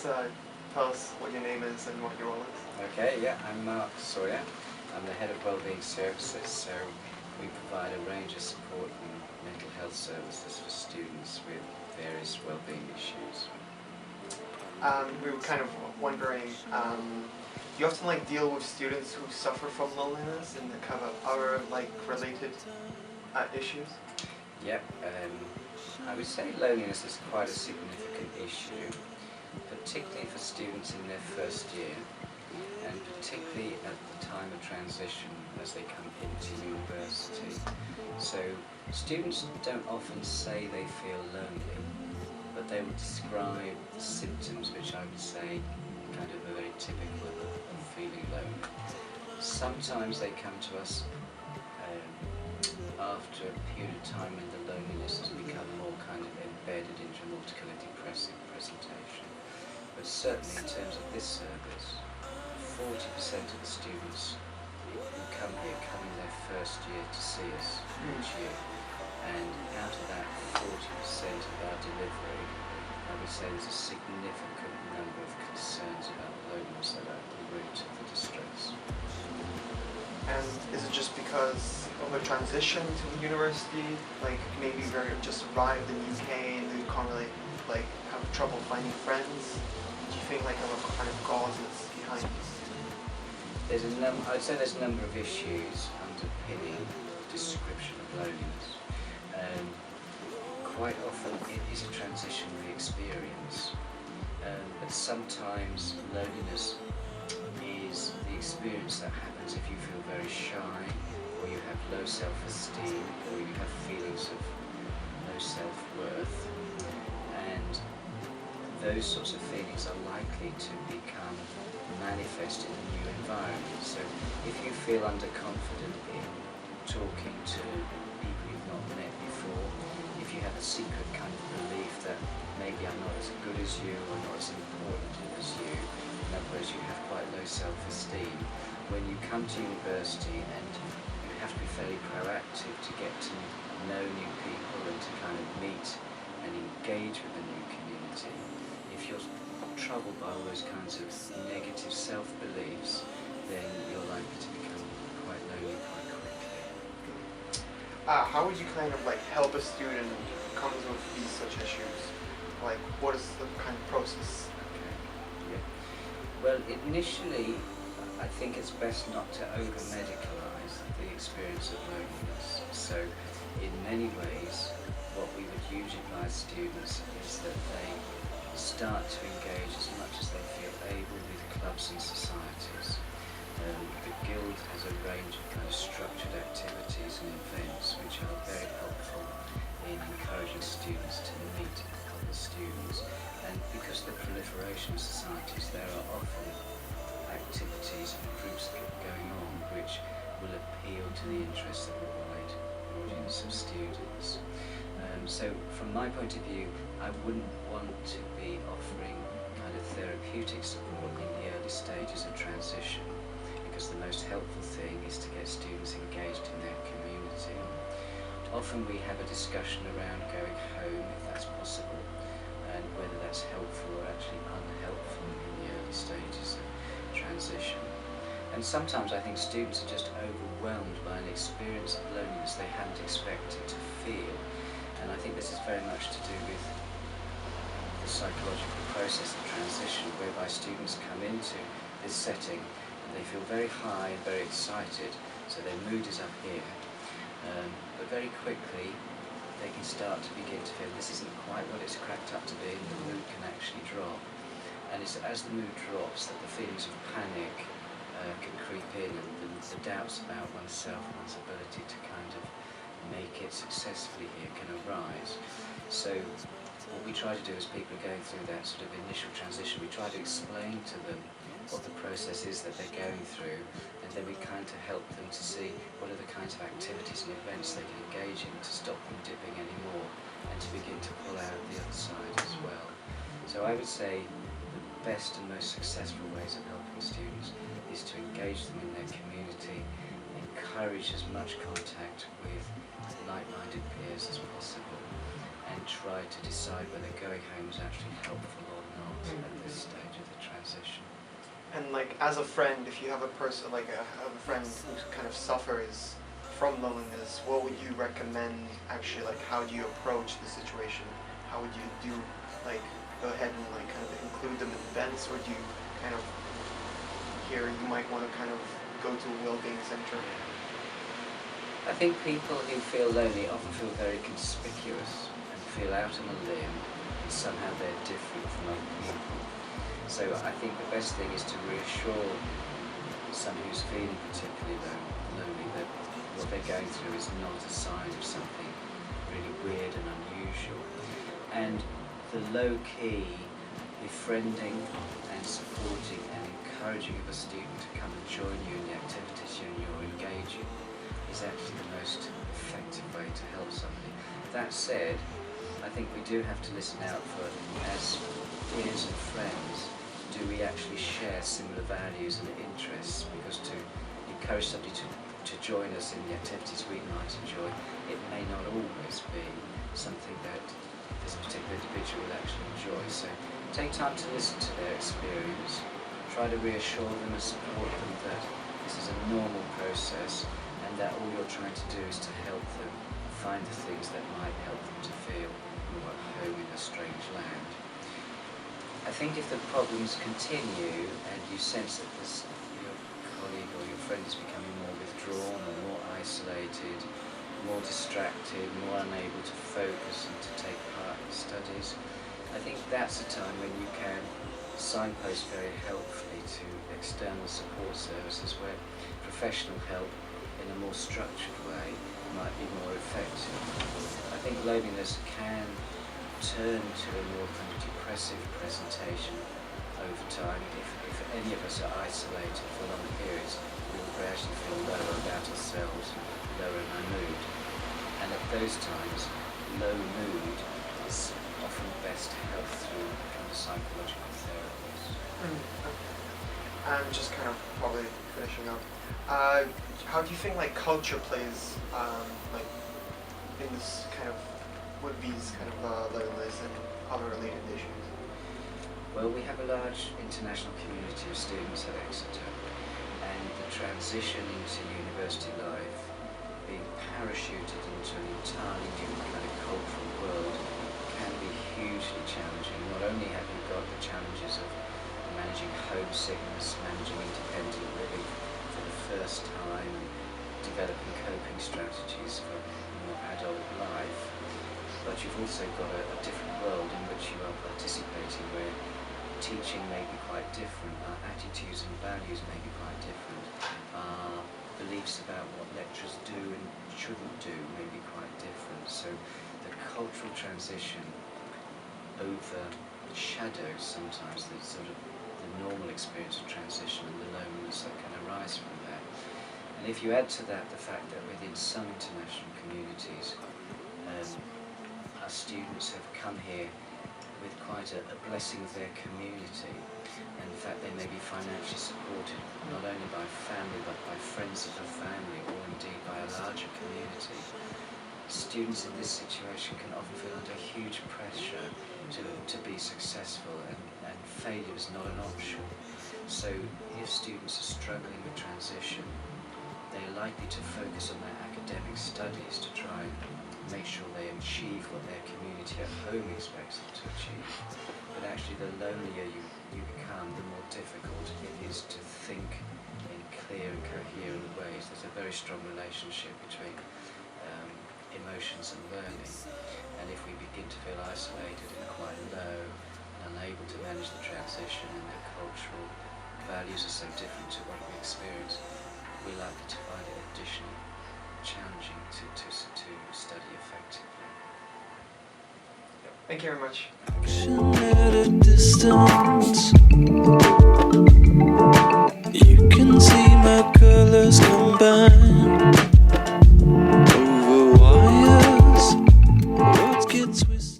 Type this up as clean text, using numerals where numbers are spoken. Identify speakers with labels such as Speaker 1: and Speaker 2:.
Speaker 1: please tell us what your name is and what your role is?
Speaker 2: Okay, yeah, I'm Mark Sawyer. I'm the head of Wellbeing services, so we provide a range of support and mental health services for students with various wellbeing issues.
Speaker 1: We were kind of wondering, do you often deal with students who suffer from loneliness and kind of other related issues?
Speaker 2: Yep, I would say loneliness is quite a significant issue, particularly for students in their first year, and particularly at the time of transition as they come into university. So students don't often say they feel lonely, but they would describe symptoms which I would say kind of are very typical of feeling lonely. Sometimes they come to us after a period of time when the loneliness has become more kind of embedded into a more depressive presentation. But certainly in terms of this service, 40% of the students who come here come in their first year to see us each year, and out of that 40% of our delivery, I would say there's a significant number of concerns about loneliness that are at the root of the distress.
Speaker 1: And is it just because of a transition to university, maybe you've just arrived in the UK and you can't really have trouble finding friends? Do you think there are kind of causes behind this?
Speaker 2: I'd say there's a number of issues underpinning the description of loneliness. Quite often it is a transitionary experience, but sometimes loneliness is the experience that happens if you feel very shy, or you have low self-esteem, or you have feelings of low self-worth, and those sorts of feelings are likely to become manifest in a new environment. So if you feel underconfident in talking to people you've not met before, if you have a secret kind of belief that maybe I'm not as good as you or not as important as you, in other words, you have quite low self-esteem, when you come to university and you have to be fairly proactive to get to know new people and to kind of meet and engage with a new community, if you're troubled by all those kinds of negative self-beliefs, then you're likely to become quite lonely quite quickly.
Speaker 1: How would you kind of help a student who comes with these such issues? What is the kind of process?
Speaker 2: Okay. Yeah. Well, initially, I think it's best not to over-medicalise the experience of loneliness. So, in many ways, what we would usually advise students is that they start to engage as much as they feel able with clubs and societies. The Guild has a range of kind of structured activities and events which are very helpful in encouraging students to meet other students. And because of the proliferation of societies, there are often activities and groups going on which will appeal to the interests of a wide audience of students. So from my point of view, I wouldn't want to be offering kind of therapeutic support in the early stages of transition, because the most helpful thing is to get students engaged in their community. Often we have a discussion around going home, if that's possible, and whether that's helpful or actually unhelpful in the early stages of transition. And sometimes I think students are just overwhelmed by an experience of loneliness they hadn't expected to feel. And I think this is very much to do with the psychological process of transition, whereby students come into this setting and they feel very high and very excited, so their mood is up here. But very quickly they can start to begin to feel this isn't quite what it's cracked up to be, and the mood can actually drop. And it's as the mood drops that the feelings of panic can creep in, and the doubts about oneself and one's ability to kind of make it successfully here can arise. So what we try to do as people are going through that sort of initial transition, we try to explain to them what the process is that they're going through, and then we kind of help them to see what are the kinds of activities and events they can engage in to stop them dipping anymore, and to begin to pull out the other side as well. So I would say the best and most successful ways of helping students is to engage them in their community, encourage as much contact with like-minded peers as possible, and try to decide whether going home is actually helpful or not. not at this stage of the transition.
Speaker 1: And like as a friend, if you have a person like have a friend who kind of suffers from loneliness, what would you recommend actually? Like how do you approach the situation? How would you do like go ahead and like kind of include them in events, or do you kind of here you might want to kind of go to a Wellbeing center?
Speaker 2: I think people who feel lonely often feel very conspicuous and feel out on a limb, and somehow they're different from other people. So I think the best thing is to reassure someone who's feeling particularly lonely that what they're going through is not a sign of something really weird and unusual. And the low-key befriending and supporting and encouraging of a student to come and join you in the activities you're engaging is actually the most effective way to help somebody. That said, I think we do have to listen out for, as peers and friends, do we actually share similar values and interests? Because to encourage somebody to join us in the activities we might enjoy, it may not always be something that this particular individual will actually enjoy. So take time to listen to their experience, try to reassure them and support them that this is a normal process and that all you're trying to do is to help them find the things that might help them to feel more at home in a strange land. I think if the problems continue and you sense that your colleague or your friend is becoming more withdrawn or more isolated, more distracted, more unable to focus and to take part in studies, I think that's a time when you can signpost very helpfully to external support services where professional help in a more structured way might be more effective. I think loneliness can turn to a more kind of depressive presentation over time. If any of us are isolated for long periods, we will gradually feel lower about ourselves, lower in our mood. And at those times, low mood is often best helped through kind of psychological therapies.
Speaker 1: I'm just kind of probably finishing up. How do you think like culture plays like in this kind of with these kind of loneliness and other related issues?
Speaker 2: Well, we have a large international community of students at Exeter, and the transition into university life, being parachuted into an entirely new kind of cultural world, can be hugely challenging. Not only have you got the challenges of managing homesickness, managing independent living for the first time, developing coping strategies for more adult life, but you've also got a different world in which you are participating, where teaching may be quite different, our attitudes and values may be quite different, our beliefs about what lecturers do and shouldn't do may be quite different. So the cultural transition overshadows sometimes the sort of the normal experience of transition and the loneliness that can arise from that. And if you add to that the fact that within some international communities, our students have come here with quite a blessing of their community, and in fact they may be financially supported not only by family but by friends of the family, or indeed by a larger community. Students in this situation can often feel under huge pressure to be successful, and failure is not an option. So if students are struggling with transition, they are likely to focus on their academic studies to try and make sure they achieve what their community at home expects them to achieve. But actually the lonelier you become, the more difficult it is to think in clear and coherent ways. There's a very strong relationship between emotions and learning. And if we begin to feel isolated and quite low, unable to manage the transition, and the cultural values are so different to what we experience, we're likely to find it additionally challenging to study effectively.
Speaker 1: Thank you very much.
Speaker 3: At a distance.